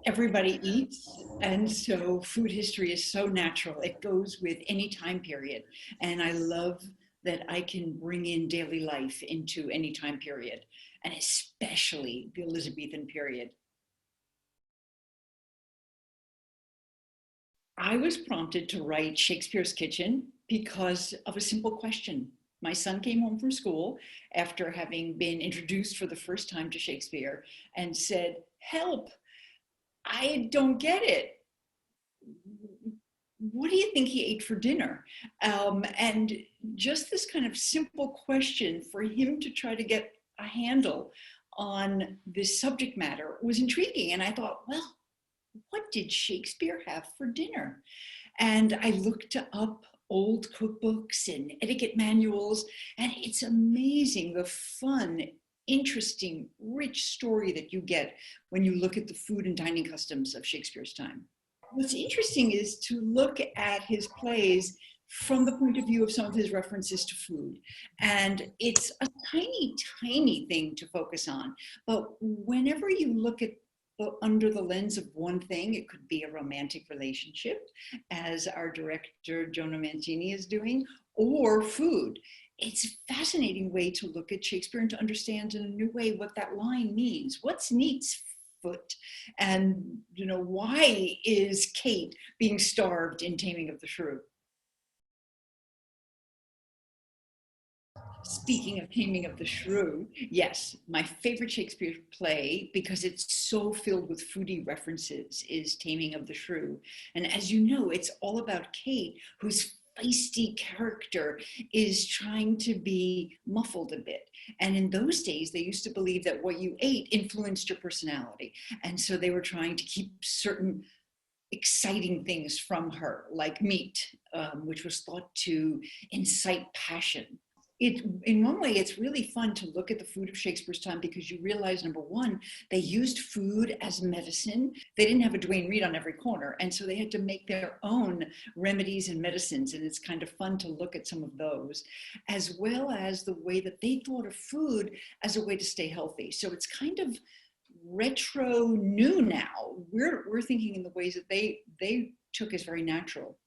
Everybody eats, and so food history is so natural. It goes with any time period. And I love that I can bring in daily life into any time period, and especially the Elizabethan period. I was prompted to write Shakespeare's Kitchen because of a simple question. My son came home from school after having been introduced for the first time to Shakespeare and said, "Help, I don't get it. What do you think he ate for dinner?" And just this kind of simple question for him to try to get a handle on this subject matter was intriguing. And I thought, well, what did Shakespeare have for dinner? And I looked up old cookbooks and etiquette manuals, and it's amazing the fun, interesting, rich story that you get when you look at the food and dining customs of Shakespeare's time. What's interesting is to look at his plays from the point of view of some of his references to food. And it's a tiny, tiny thing to focus on. But whenever you look at under the lens of one thing, it could be a romantic relationship, as our director Jonah Mancini is doing, or food. It's a fascinating way to look at Shakespeare and to understand in a new way what that line means. What's Neat's foot? And why is Kate being starved in Taming of the Shrew? Speaking of Taming of the Shrew, yes, my favorite Shakespeare play, because it's so filled with foodie references, is Taming of the Shrew. And as you know, it's all about Kate, whose feisty character is trying to be muffled a bit. And in those days, they used to believe that what you ate influenced your personality. And so they were trying to keep certain exciting things from her, like meat, which was thought to incite passion. In one way, it's really fun to look at the food of Shakespeare's time because you realize, number one, they used food as medicine. They didn't have a Duane Reade on every corner, and so they had to make their own remedies and medicines, and it's kind of fun to look at some of those, as well as the way that they thought of food as a way to stay healthy. So it's kind of retro new now. We're thinking in the ways that they took as very natural.